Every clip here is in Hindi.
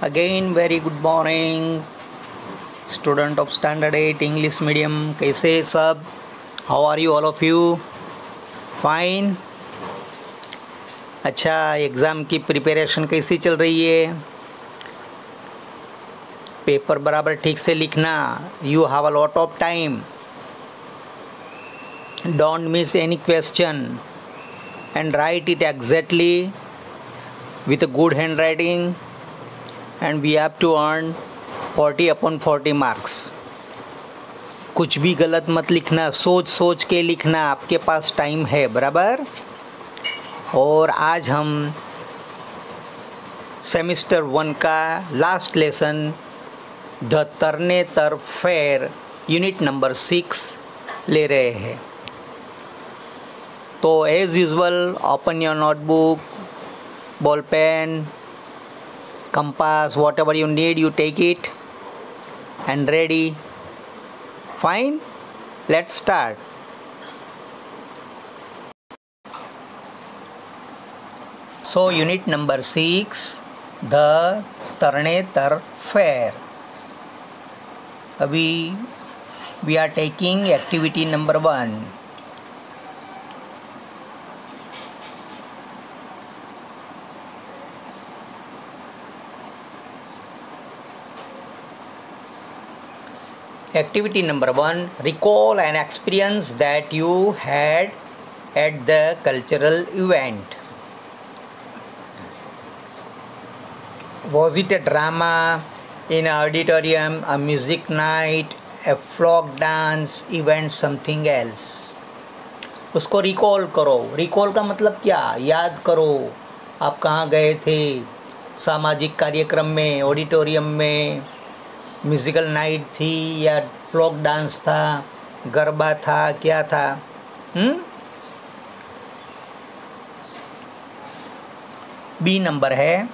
Again, very good morning, student of standard 8 English medium. कैसे हैं सब? How are you all of you? Fine. अच्छा, एग्ज़ाम की प्रिपरेशन कैसी चल रही है? पेपर बराबर ठीक से लिखना. You have a lot of time. Don't miss any question and write it exactly with a good handwriting. And we have to earn 40/40 marks. कुछ भी गलत मत लिखना, सोच सोच के लिखना. आपके पास टाइम है बराबर. और आज हम सेमिस्टर 1 का last lesson the Tarnetar fair unit number 6 ले रहे हैं. तो as usual open your notebook, ball pen, compass, whatever you need, you take it and ready. Fine, let's start. So unit number 6, the Tarnetar Fair. अभी we are taking activity number 1. Activity number 1, recall an experience that you had at the cultural event. Was it a drama, in an auditorium, a music night, a folk dance, event, something else? उसको रिकॉल करो. रिकॉल का मतलब क्या? याद करो. आप कहाँ गए थे? सामाजिक कार्यक्रम में, ऑडिटोरियम में, म्यूज़िकल नाइट थी या फ्लोक डांस था, गरबा था, क्या था? बी नंबर है,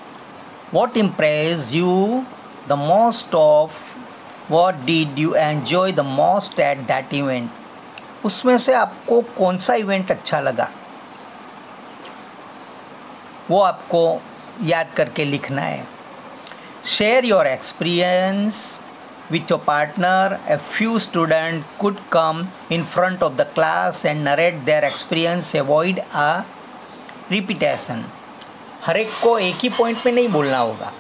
what impress you the most of, what did you enjoy the most at that event. उसमें से आपको कौन सा इवेंट अच्छा लगा, वो आपको याद करके लिखना है. Share your experience with your partner. A few students could come in front of the class and narrate their experience. Avoid a repetition. हर एक को एक ही पॉइंट पे नहीं बोलना होगा.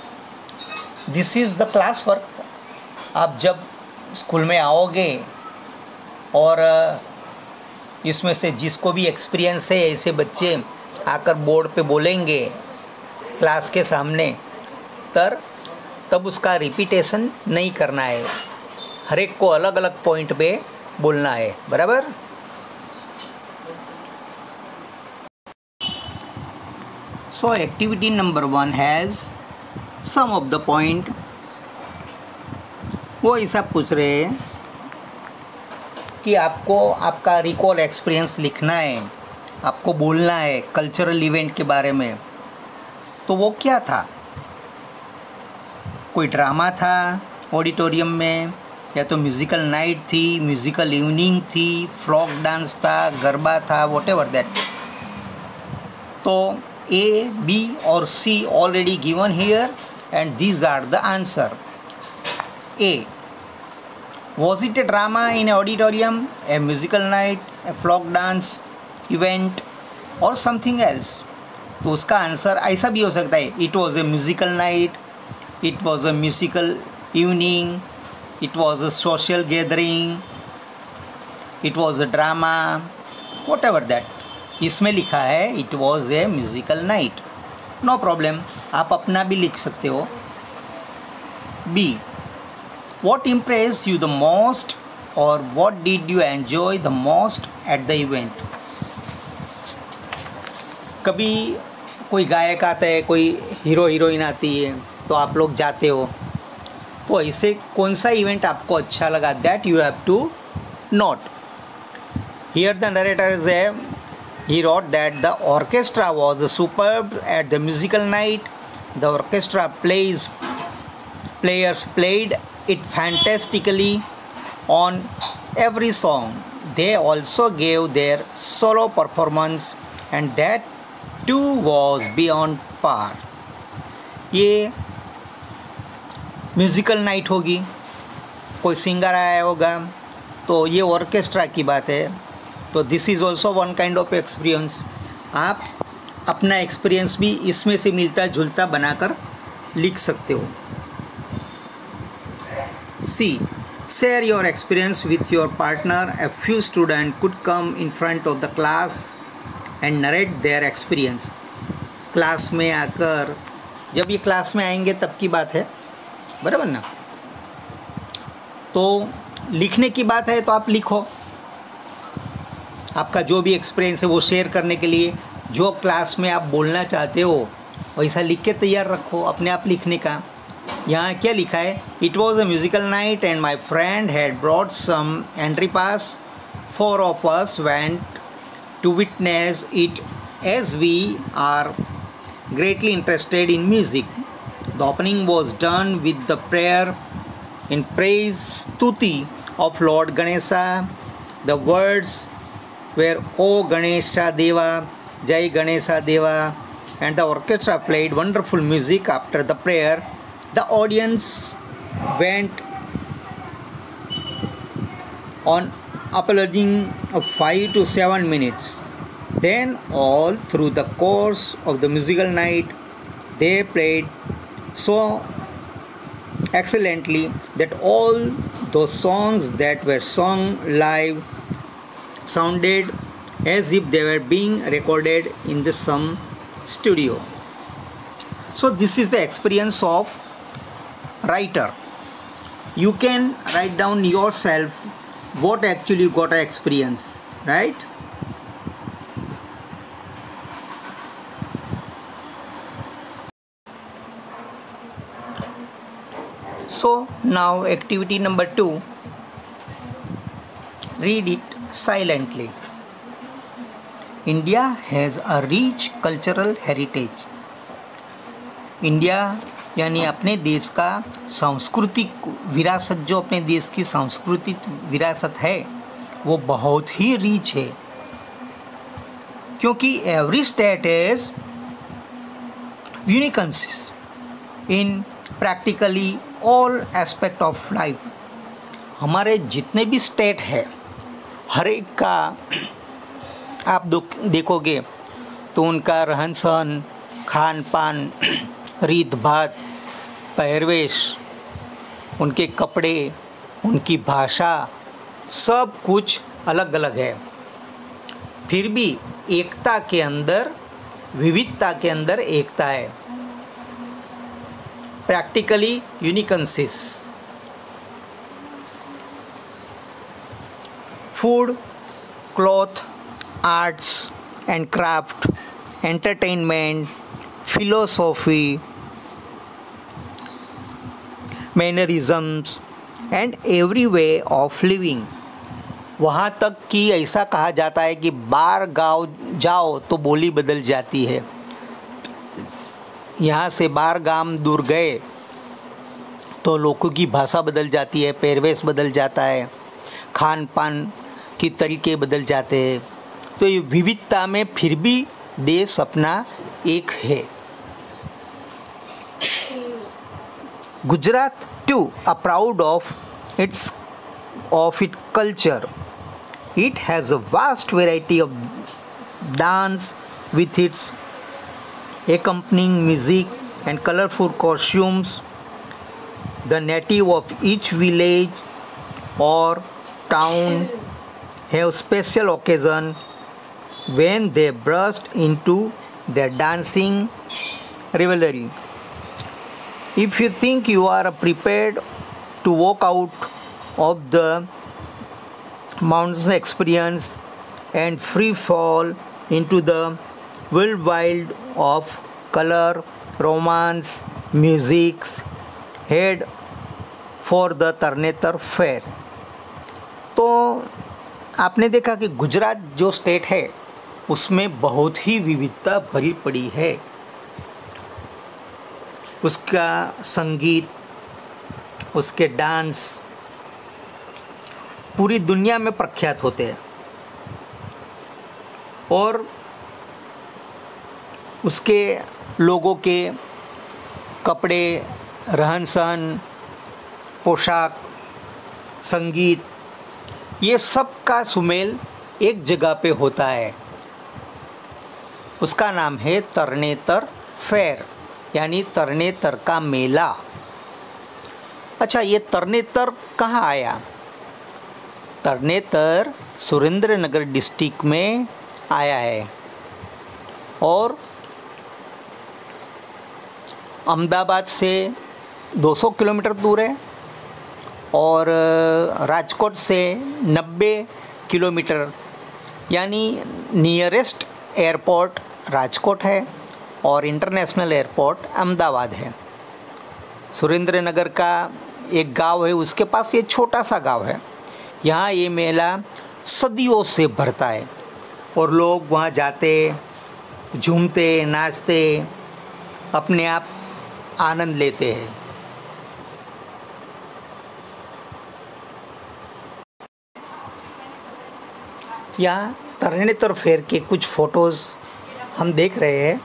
This is the class work. आप जब स्कूल में आओगे और इसमें से जिसको भी एक्सपीरियंस है, ऐसे बच्चे आकर बोर्ड पे बोलेंगे क्लास के सामने, तब उसका रिपीटेशन नहीं करना है. हर एक को अलग अलग पॉइंट पे बोलना है बराबर. So activity number 1 has some of the point. वो ऐसा पूछ रहे हैं कि आपको आपका रिकॉल एक्सपीरियंस लिखना है, आपको बोलना है कल्चरल इवेंट के बारे में. तो वो क्या था? कोई ड्रामा था ऑडिटोरियम में, या तो म्यूज़िकल नाइट थी, म्यूज़िकल इवनिंग थी, फ्लॉक डांस था, गरबा था, वॉट एवर दैट. तो ए, बी और C already given here and these are the answer. A, was it a drama in a auditorium, a musical night, a flock dance event और समथिंग एल्स. तो उसका आंसर ऐसा भी हो सकता है, it was a musical night, it was a musical evening, it was a social gathering, it was a drama, whatever that. इसमें लिखा है it was a musical night. No problem, आप अपना भी लिख सकते हो. B, what impressed you the most or what did you enjoy the most at the event? कभी कोई गायक आता है, कोई हीरो हीरोइन आती है, तो आप लोग जाते हो. तो ऐसे कौन सा इवेंट आपको अच्छा लगा, that you have to note. Here the narrator is he wrote that the orchestra was superb at the musical night. The orchestra players played it fantastically on every song. They also gave their solo performance and that too was beyond par. ये म्यूज़िकल नाइट होगी, कोई सिंगर आया होगा, तो ये ऑर्केस्ट्रा की बात है। तो this is also one kind of experience. आप अपना एक्सपीरियंस भी इसमें से मिलता जुलता बनाकर लिख सकते हो। सी, share your experience with your partner. A few students could come in front of the class and narrate their experience. Class में आकर, जब ये क्लास में आएंगे तब की बात है, बराबर ना। तो लिखने की बात है तो आप लिखो, आपका जो भी एक्सपीरियंस है वो शेयर करने के लिए जो क्लास में आप बोलना चाहते हो वैसा लिख के तैयार रखो, अपने आप लिखने का। यहाँ क्या लिखा है? It was a musical night and my friend had brought some entry pass. 4 of us went to witness it as we are greatly interested in music. The opening was done with the prayer in praise Stuti of Lord Ganesha. The words were O Ganesha Deva, Jai Ganesha Deva, and the orchestra played wonderful music. After the prayer, the audience went on applauding 5 to 7 minutes. Then all through the course of the musical night, they played so excellently that all those songs that were sung live sounded as if they were being recorded in some studio. So this is the experience of writer. You can write down yourself what actually you got an experience, right? So now activity number 2, read it silently. India has a rich cultural heritage. India यानी अपने देश का सांस्कृतिक विरासत, जो अपने देश की सांस्कृतिक विरासत है वो बहुत ही रिच है, क्योंकि every state is uniqueness in practically all aspect of life. हमारे जितने भी स्टेट है हर एक का आप देखोगे तो उनका रहन सहन, खान पान, रीत भात, पहरवेश, उनके कपड़े, उनकी भाषा, सब कुछ अलग अलग है। फिर भी एकता के अंदर, विविधता के अंदर एकता है। Practically uniqueness. Food, cloth, arts and craft, entertainment, philosophy, mannerisms and every way of living. वहाँ तक कि ऐसा कहा जाता है कि बाहर गाँव जाओ तो बोली बदल जाती है। यहाँ से बाहर गांव दूर गए तो लोगों की भाषा बदल जाती है, पहरवेश बदल जाता है, खान पान के तरीके बदल जाते हैं। तो ये विविधता में फिर भी देश अपना एक है। Gujarat too are proud of its culture. It has a vast variety of dance with its accompanying music and colorful costumes. The native of each village or town have special occasion when they burst into their dancing revelry. If you think you are prepared to walk out of the mountains experience and free fall into the wild of color, romance, music, head for the Tarnetar Fair. तो आपने देखा कि गुजरात जो स्टेट है उसमें बहुत ही विविधता भरी पड़ी है। उसका संगीत, उसके डांस पूरी दुनिया में प्रख्यात होते हैं और उसके लोगों के कपड़े, रहन सहन, पोशाक, संगीत, ये सब का सुमेल एक जगह पे होता है। उसका नाम है तरणेतर फेयर, यानी तरणेतर का मेला। अच्छा, ये तरणेतर कहाँ आया? तरणेतर सुरेंद्रनगर डिस्ट्रिक्ट में आया है और अहमदाबाद से 200 किलोमीटर दूर है और राजकोट से 90 किलोमीटर, यानी नियरेस्ट एयरपोर्ट राजकोट है और इंटरनेशनल एयरपोर्ट अहमदाबाद है। सुरेंद्रनगर का एक गांव है, उसके पास ये छोटा सा गांव है। यहाँ ये मेला सदियों से भरता है और लोग वहाँ जाते, झूमते, नाचते, अपने आप आनंद लेते हैं। यहाँ तरणेतर फेयर के कुछ फ़ोटोज़ हम देख रहे हैं।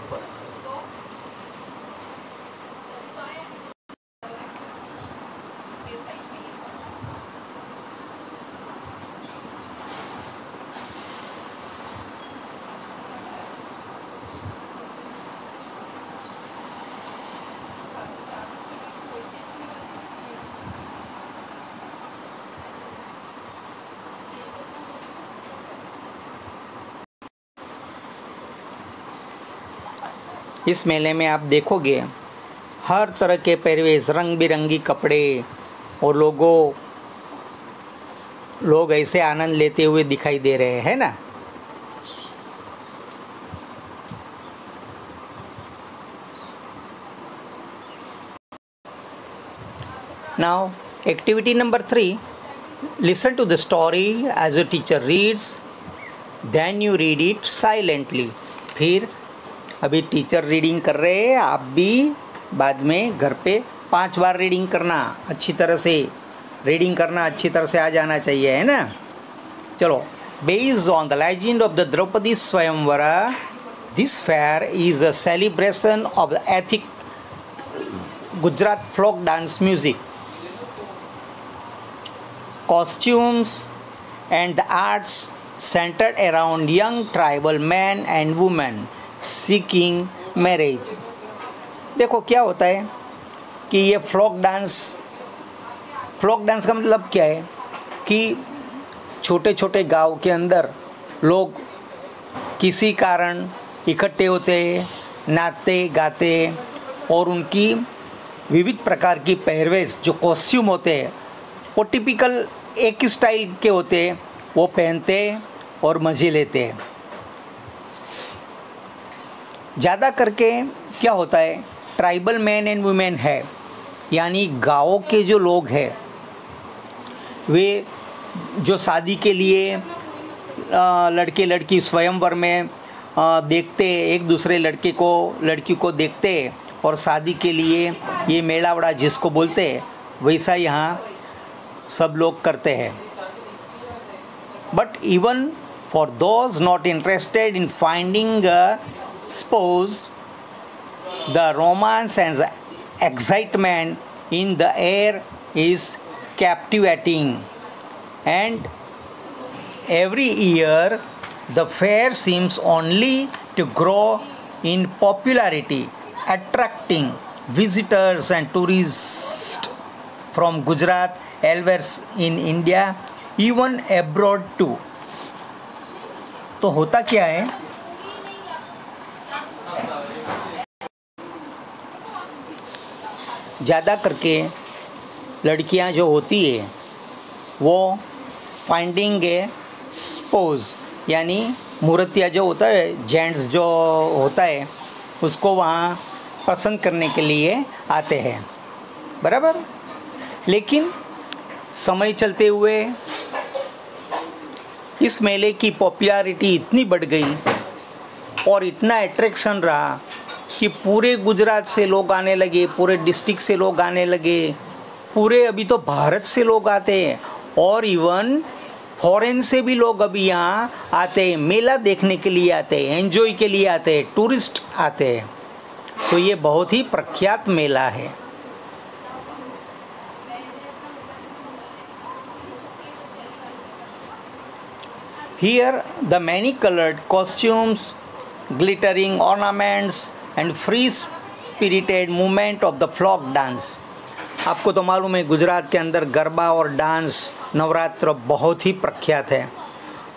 इस मेले में आप देखोगे हर तरह के पहरवेश, रंग बिरंगी कपड़े और लोग ऐसे आनंद लेते हुए दिखाई दे रहे हैं ना। Now, activity number 3, listen to the story as a teacher reads, then you read it silently. फिर अभी टीचर रीडिंग कर रहे हैं, आप भी बाद में घर पे 5 बार रीडिंग करना, अच्छी तरह से रीडिंग करना, अच्छी तरह से आ जाना चाहिए, है ना। चलो, based on the legend of the Draupadi Swayamvara, this fair is a celebration of the ethic Gujarat folk dance music, costumes and the arts centered around young tribal men and women seeking marriage। देखो क्या होता है कि ये फ्लोक डांस का मतलब क्या है कि छोटे छोटे गांव के अंदर लोग किसी कारण इकट्ठे होते, नाचते गाते और उनकी विविध प्रकार की पहरवेश जो कॉस्ट्यूम होते हैं वो टिपिकल एक ही स्टाइल के होते हैं, वो पहनते और मज़े लेते हैं। ज़्यादा करके क्या होता है, ट्राइबल मैन एंड वुमेन है, यानी गाँव के जो लोग हैं वे जो शादी के लिए लड़के लड़की स्वयंवर में देखते, एक दूसरे लड़की को देखते और शादी के लिए ये मेलावड़ा जिसको बोलते हैं वैसा यहाँ सब लोग करते हैं। But even for those not interested in finding a suppose, the romance and the excitement in the air is captivating and every year the fair seems only to grow in popularity, attracting visitors and tourists from Gujarat, elsewhere in India, even abroad too। तो होता क्या है, ज़्यादा करके लड़कियां जो होती है वो फाइंडिंग ए स्पोज, यानी मूर्तिया जो होता है, जेंट्स जो होता है उसको वहाँ पसंद करने के लिए आते हैं, बराबर। लेकिन समय चलते हुए इस मेले की पॉपुलैरिटी इतनी बढ़ गई और इतना अट्रैक्शन रहा कि पूरे गुजरात से लोग आने लगे, पूरे डिस्ट्रिक्ट से लोग आने लगे, पूरे अभी तो भारत से लोग आते हैं और इवन फॉरेन से भी लोग अभी यहाँ आते हैं, मेला देखने के लिए आते हैं, एंजॉय के लिए आते हैं, टूरिस्ट आते हैं। तो ये बहुत ही प्रख्यात मेला है। Here the many colored costumes, glittering ornaments and free spirited movement of the folk dance. आपको तो मालूम है गुजरात के अंदर गरबा और डांस नवरात्र बहुत ही प्रख्यात है।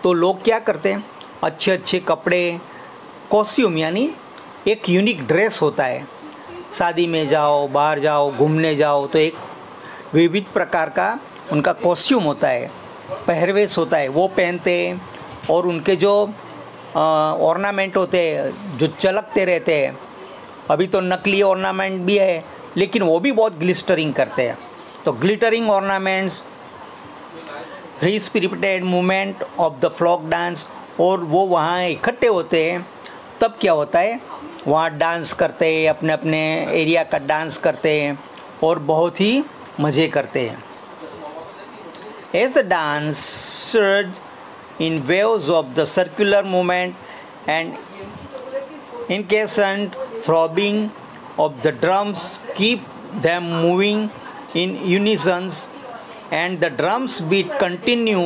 तो लोग क्या करते हैं, अच्छे अच्छे कपड़े, कॉस्ट्यूम यानी एक यूनिक ड्रेस होता है। शादी में जाओ, बाहर जाओ, घूमने जाओ तो एक विविध प्रकार का उनका कॉस्ट्यूम होता है, पहरवेश होता है, वो पहनते हैं। और उनके जो ऑर्नामेंट होते हैं जो चलकते रहते हैं, अभी तो नकली ऑर्नामेंट भी है लेकिन वो भी बहुत ग्लिस्टरिंग करते हैं। तो glittering ornaments, free spirited movement of the flock dance, और वो वहाँ इकट्ठे होते हैं। तब क्या होता है, वहाँ डांस करते हैं, अपने अपने एरिया का डांस करते हैं और बहुत ही मज़े करते हैं। As the dance surge in waves of the circular movement and incessant throbbing of the drums keep them moving in unison, and the drums beat continue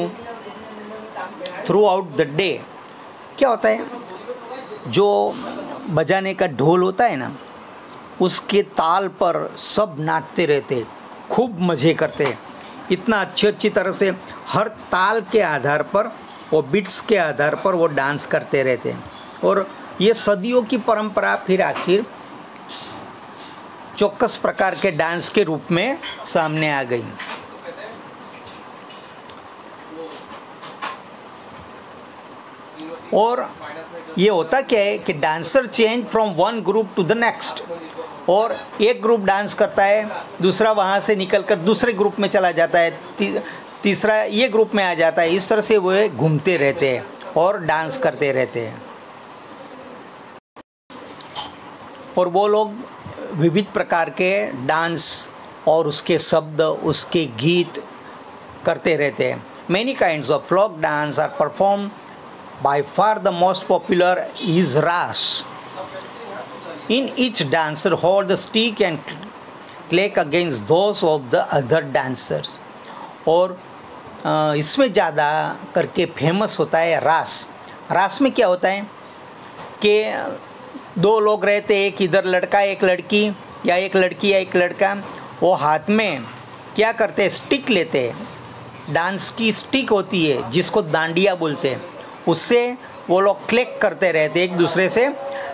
throughout the day. क्या होता है, जो बजाने का ढोल होता है ना, उसके ताल पर सब नाचते रहते, खूब मज़े करते, इतना अच्छी तरह से हर ताल के आधार पर वो बिट्स के आधार पर वो डांस करते रहते हैं। और ये सदियों की परंपरा फिर आखिर चौकस प्रकार के डांस के रूप में सामने आ गई। और ये होता क्या है कि dancer change from one group to the next, और एक ग्रुप डांस करता है, दूसरा वहाँ से निकलकर दूसरे ग्रुप में चला जाता है, तीसरा ये ग्रुप में आ जाता है। इस तरह से वो घूमते रहते हैं और डांस करते रहते हैं। और वो लोग विविध प्रकार के डांस और उसके शब्द, उसके गीत करते रहते हैं। Many kinds of flock dance are perform, by far the most popular is Raas. In each dancer hold the stick and clack against those of the other dancers. और इसमें ज़्यादा करके फेमस होता है रास। रास में क्या होता है कि दो लोग रहते हैं, एक इधर लड़का एक लड़की, या एक लड़की या एक लड़का, वो हाथ में क्या करते हैं, स्टिक लेते हैं, डांस की स्टिक होती है जिसको डांडिया बोलते हैं, उससे वो लोग क्लिक करते रहते, एक दूसरे से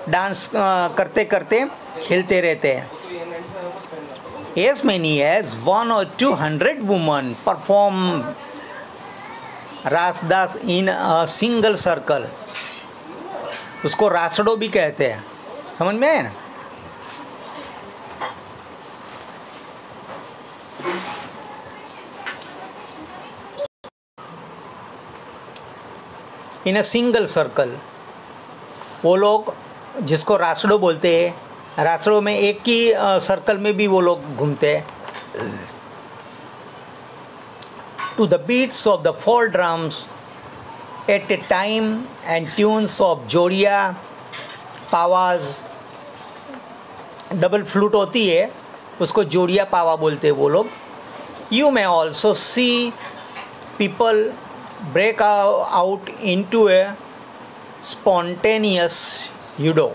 डांस करते करते खेलते रहते हैं। As many as 100 or 200 women perform Rasdas in a single circle. उसको रासड़ो भी कहते हैं, समझ में आया ना। इन अ सिंगल सर्कल, वो लोग जिसको रासड़ो बोलते हैं, रासड़ो में एक ही सर्कल में भी वो लोग घूमते हैं। To the beats of the four drums at a time and tunes of Joria, पावाज, double flute होती है, उसको जोड़िया पावा बोलते हैं वो लोग। You may also see people break out into a spontaneous judo.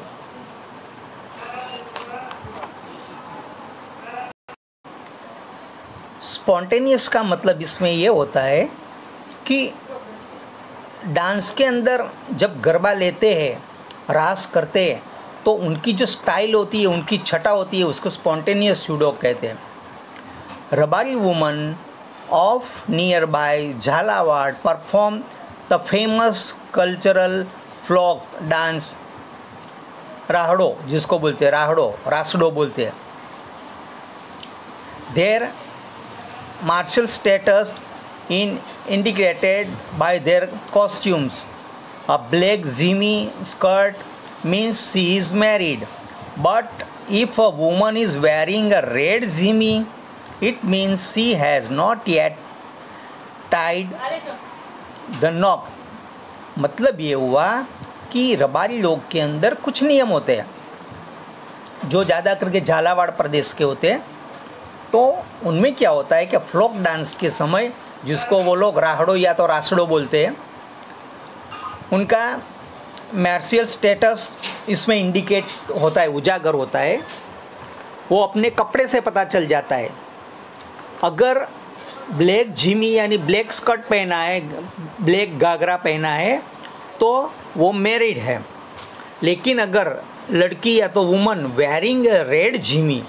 Spontaneous का मतलब इसमें ये होता है कि डांस के अंदर जब गरबा लेते हैं, रास करते हैं, तो उनकी जो स्टाइल होती है, उनकी छटा होती है, उसको स्पॉन्टेनियस जूडो कहते हैं। Rabari women of nearby Jhalawad perform the famous cultural flock dance Rahado, जिसको बोलते हैं राहड़ो, रासड़ो बोलते हैं। Their martial status in indicated by their costumes. A black zimi skirt means she is married, but if a woman is wearing a red zimi, it means she has not yet tied the knot. मतलब ये हुआ कि रबारी लोग के अंदर कुछ नियम होते हैं जो ज़्यादा करके झालावाड़ प्रदेश के होते हैं। तो उनमें क्या होता है कि फ्लोक डांस के समय, जिसको वो लोग राहड़ो या तो रासड़ो बोलते हैं, उनका मैर्शियल स्टेटस इसमें इंडिकेट होता है, उजागर होता है। वो अपने कपड़े से पता चल जाता है। अगर ब्लैक जिमी यानी ब्लैक स्कर्ट पहना है, ब्लैक घाघरा पहना है, तो वो मैरिड है। लेकिन अगर लड़की या तो वुमन वेयरिंग रेड जिमी,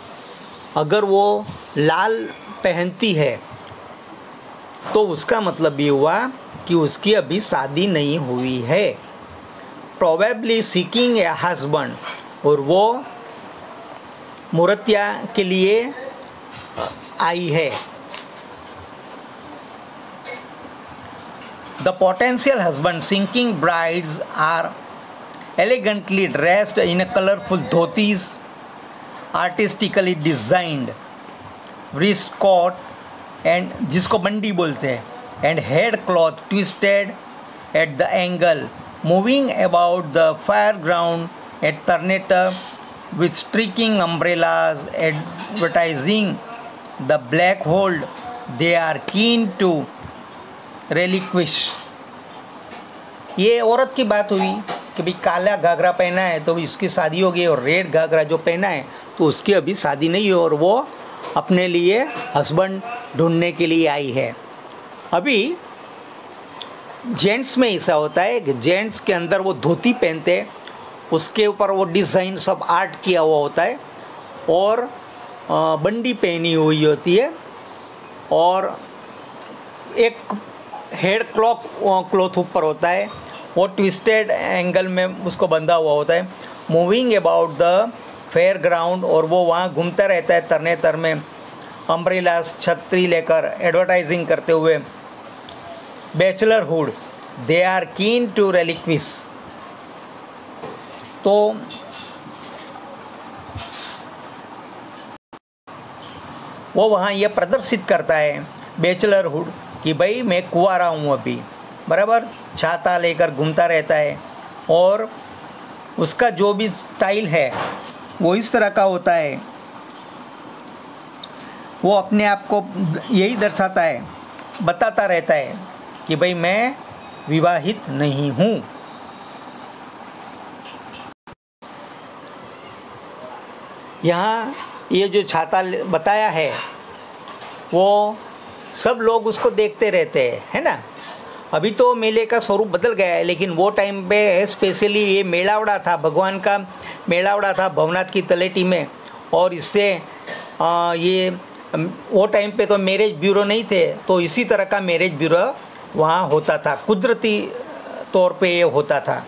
अगर वो लाल पहनती है, तो उसका मतलब ये हुआ कि उसकी अभी शादी नहीं हुई है, प्रोबेबली सीकिंग ए हस्बैंड, और वो मुरतिया के लिए आई है। The potential husband seeking brides are elegantly dressed in a colorful dhotis, artistically designed waistcoat and जिसको बंडी बोलते हैं, and head cloth twisted at the angle, moving about the fairground at Ternator with streaking umbrellas advertising the black hold they are keen to relinquish। ये औरत की बात हुई कि भाई काला घाघरा पहना है तो इसकी शादी हो गई, और रेड घाघरा जो पहना है तो उसकी अभी शादी नहीं हो, और वो अपने लिए हस्बैंड ढूंढने के लिए आई है। अभी जेंट्स में ऐसा होता है कि जेंट्स के अंदर वो धोती पहनते हैं, उसके ऊपर वो डिज़ाइन सब आर्ट किया हुआ होता है, और बंडी पहनी हुई होती है, और एक हेड क्लॉथ ऊपर होता है, वो ट्विस्टेड एंगल में उसको बंधा हुआ होता है, moving about the fair ground, और वो वहाँ घूमता रहता है तरनेतर में, अम्ब्रेलास छतरी लेकर एडवर्टाइजिंग करते हुए, bachelorhood they are keen to relinquish. तो वो वहाँ ये प्रदर्शित करता है बैचलरहुड कि भाई मैं कुंवारा हूँ अभी, बराबर, छाता लेकर घूमता रहता है, और उसका जो भी स्टाइल है वो इस तरह का होता है। वो अपने आप को यही दर्शाता है, बताता रहता है कि भाई मैं विवाहित नहीं हूँ। यहाँ ये जो छाता बताया है वो सब लोग उसको देखते रहते हैं, है ना। अभी तो मेले का स्वरूप बदल गया है, लेकिन वो टाइम पे स्पेशली ये मेलावड़ा था, भगवान का मेलावड़ा था भवनाथ की तलेटी में, और इससे ये वो टाइम पे तो मैरिज ब्यूरो नहीं थे, तो इसी तरह का मैरिज ब्यूरो वहाँ होता था, कुदरती तौर पे ये होता था।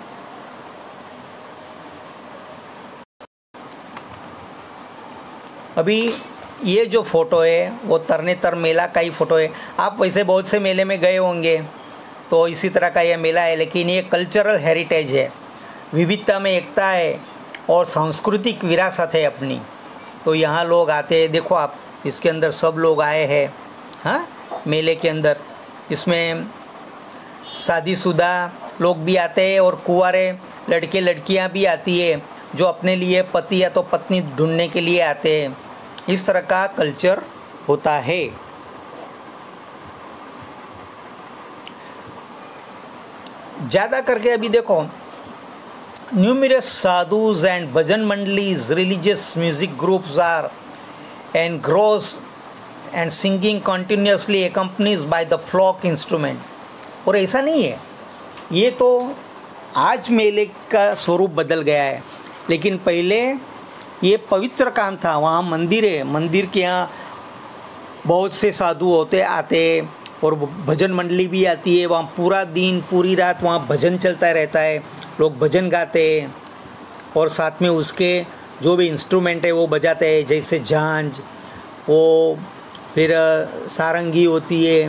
अभी ये जो फ़ोटो है वो तरनेतर मेला का ही फ़ोटो है। आप वैसे बहुत से मेले में गए होंगे, तो इसी तरह का यह मेला है, लेकिन ये कल्चरल हेरिटेज है, विविधता में एकता है और सांस्कृतिक विरासत है अपनी। तो यहाँ लोग आते हैं, देखो आप, इसके अंदर सब लोग आए हैं, हाँ, मेले के अंदर। इसमें शादीशुदा लोग भी आते हैं और कुंवारे लड़के लड़कियाँ भी आती है, जो अपने लिए पति या तो पत्नी ढूंढने के लिए आते हैं। इस तरह का कल्चर होता है। ज़्यादा करके अभी देखो, numerous sadhus and bhajan mandalis, religious music groups are engrossed and singing continuously accompanies by the flock instrument. और ऐसा नहीं है, ये तो आज मेले का स्वरूप बदल गया है, लेकिन पहले ये पवित्र काम था। वहाँ मंदिर है, मंदिर के यहाँ बहुत से साधु होते आते, और भजन मंडली भी आती है, वहाँ पूरा दिन पूरी रात वहाँ भजन चलता रहता है, लोग भजन गाते हैं, और साथ में उसके जो भी इंस्ट्रूमेंट है वो बजाते हैं, जैसे झांझ, वो फिर सारंगी होती है,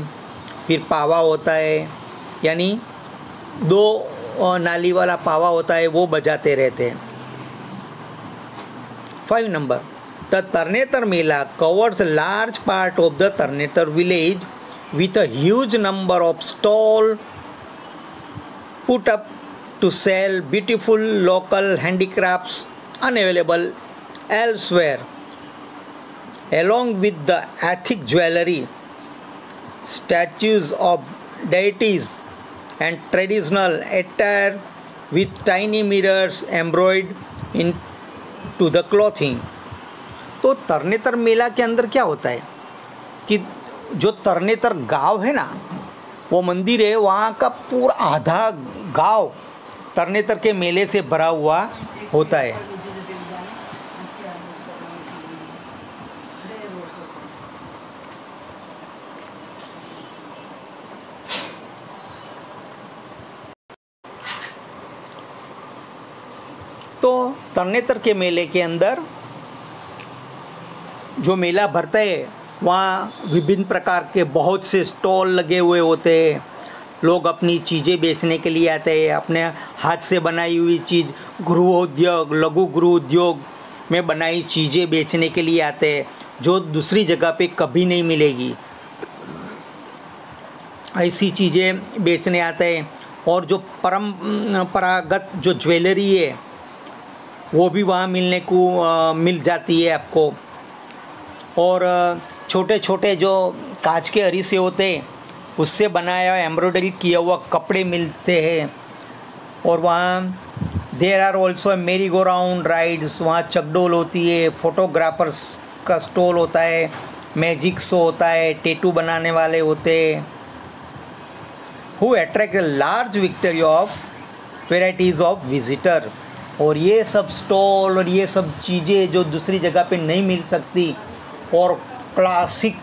फिर पावा होता है, यानी 2 नाली वाला पावा होता है, वो बजाते रहते हैं। 5 number, the Ternator Mela covers a large part of the Ternator village with a huge number of stalls put up to sell beautiful local handicrafts unavailable elsewhere, along with the antique jewelry, statues of deities and traditional attire with tiny mirrors embroidered into the clothing. तो तरनेतर मेला के अंदर क्या होता है कि जो तरनेतर गांव है ना, वो मंदिर है, वहाँ का पूरा आधा गांव तरनेतर के मेले से भरा हुआ होता है। तो तरनेतर के मेले के अंदर जो मेला भरता है, वहाँ विभिन्न प्रकार के बहुत से स्टॉल लगे हुए होते हैं। लोग अपनी चीज़ें बेचने के लिए आते हैं, अपने हाथ से बनाई हुई चीज़, गृहोद्योग, लघु गृह उद्योग में बनाई चीज़ें बेचने के लिए आते हैं, जो दूसरी जगह पे कभी नहीं मिलेगी। ऐसी चीज़ें बेचने आते हैं। और जो परंपरागत जो ज्वेलरी है, वो भी वहाँ मिल जाती है आपको। और छोटे छोटे जो कांच के अरीसे होते हैं, उससे बनाया एम्ब्रॉयडरी किया हुआ कपड़े मिलते हैं। और वहाँ देर आर ऑल्सो मेरी गो राउंड राइड्स, वहाँ चकडोल होती है, फोटोग्राफर्स का स्टॉल होता है, मैजिक शो होता है, टैटू बनाने वाले होते हैं, who attract a large victory of varieties of visitor. और ये सब स्टॉल और ये सब चीज़ें जो दूसरी जगह पे नहीं मिल सकती, और क्लासिक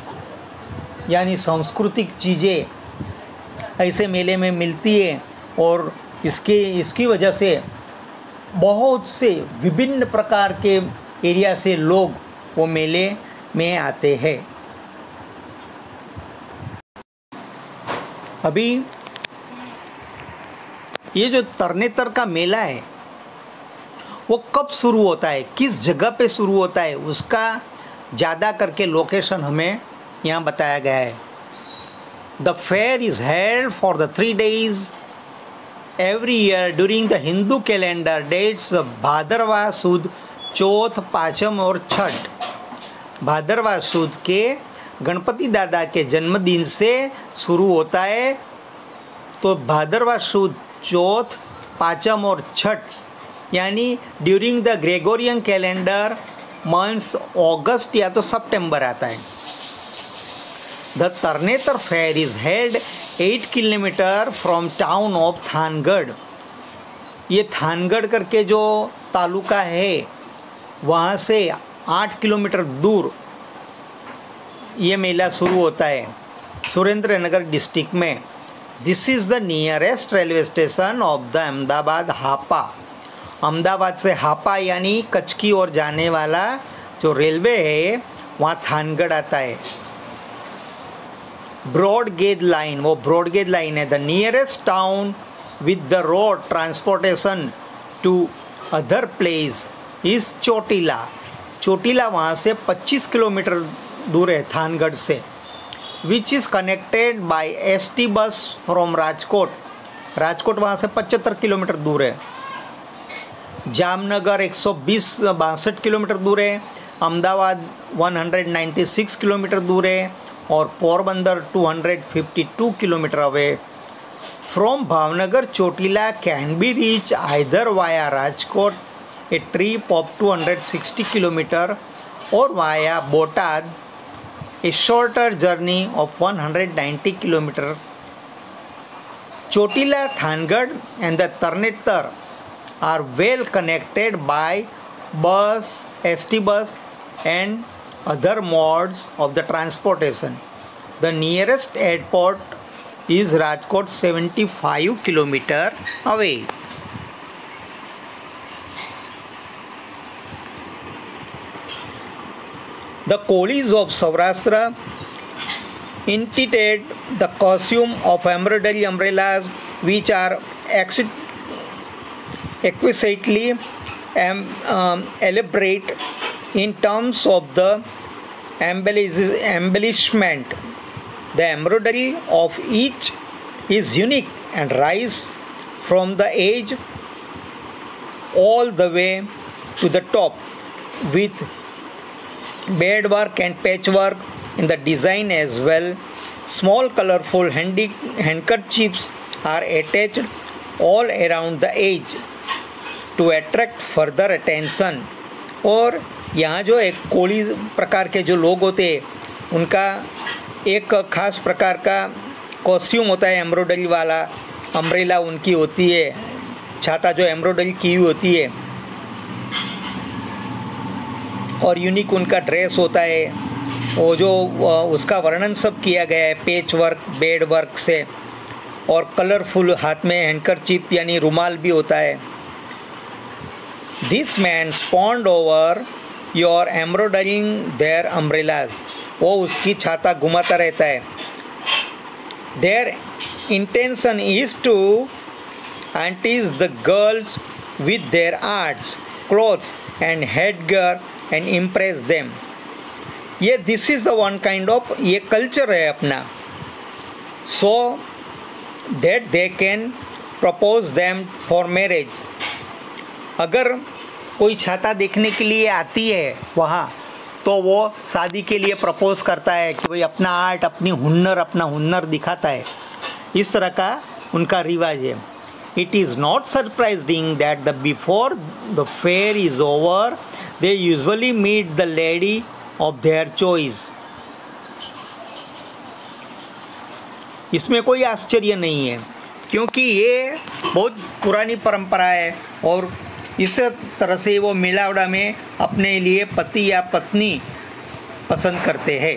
यानी सांस्कृतिक चीज़ें ऐसे मेले में मिलती है। और इसकी वजह से बहुत से विभिन्न प्रकार के एरिया से लोग वो मेले में आते हैं। अभी ये जो तरनेतर का मेला है, वो कब शुरू होता है, किस जगह पे शुरू होता है, उसका ज़्यादा करके लोकेशन हमें यहाँ बताया गया है। The fair is held for the 3 days every year during the Hindu calendar dates Bhadarva Sud, Chauth, पाचम और छठ। भादरवा सुद के गणपति दादा के जन्मदिन से शुरू होता है। तो भादरवा सुद, चौथ, पाचम और छठ यानी during the Gregorian calendar months अगस्त या तो सितंबर आता है। The Tarnetar fair is held 8 kilometre from town of Thangadh. ये थानगढ़ करके जो तालुका है, वहाँ से 8 किलोमीटर दूर ये मेला शुरू होता है, सुरेंद्र नगर डिस्ट्रिक्ट में। This is the nearest railway station of the Ahmedabad Hapa. Ahmedabad से हापा यानी कच्छ की ओर जाने वाला जो रेलवे है, वहाँ थानगढ़ आता है। ब्रॉड गेज लाइन, वो ब्रॉड गेज लाइन है। The nearest town with the road transportation to other place is Chotila. Chotila वहाँ से 25 किलोमीटर दूर है थानगढ़ से। Which is connected by ST bus from Rajkot. Rajkot वहाँ से 75 किलोमीटर दूर है। जामनगर 162 किलोमीटर दूर है। अहमदाबाद 196 किलोमीटर दूर है। और Porbandar 252 kilometre away. From Bhavnagar Chotila can be reach either via Rajkot, a trip of 260 kilometre, और via Botad, a shorter journey of 190 kilometers. Chotila, Thangarh and the Tarnetar are well connected by bus, ST bus and other modes of the transportation. The nearest airport is Rajkot, 75 kilometers away. The Kolis of Saurashtra intended the costume of embroidery umbrellas, which are exquisitely elaborate in terms of the embellishment. The embroidery of each is unique and rise from the edge all the way to the top, with beadwork and patchwork in the design as well. Small colorful handkerchiefs are attached all around the edge to attract further attention. और यहाँ जो एक कोली प्रकार के जो लोग होते हैं उनका एक ख़ास प्रकार का कॉस्ट्यूम होता है एम्ब्रॉयडरी वाला, अम्ब्रेला उनकी होती है, छाता जो एम्ब्रॉयडरी की हुई होती है, और यूनिक उनका ड्रेस होता है। वो जो उसका वर्णन सब किया गया है पेच वर्क, बेड वर्क से, और कलरफुल हाथ में हैंडकरचीफ यानी रुमाल भी होता है। This man spend over your embroidering their umbrellas, वो उसकी छाता घुमाता रहता है। Their intention is to entice the girls with their arts, clothes and headgear and impress them. ये this is the one kind of ये कल्चर है अपना, so that they can propose them for marriage. अगर कोई छाता देखने के लिए आती है वहाँ तो वो शादी के लिए प्रपोज करता है कि भाई अपना आर्ट, अपनी अपना हुनर दिखाता है। इस तरह का उनका रिवाज है। It is not surprising that the before the fair is over they usually meet the lady of their choice. इसमें कोई आश्चर्य नहीं है क्योंकि ये बहुत पुरानी परंपरा है और इस तरह से वो मेलावड़ा में अपने लिए पति या पत्नी पसंद करते हैं।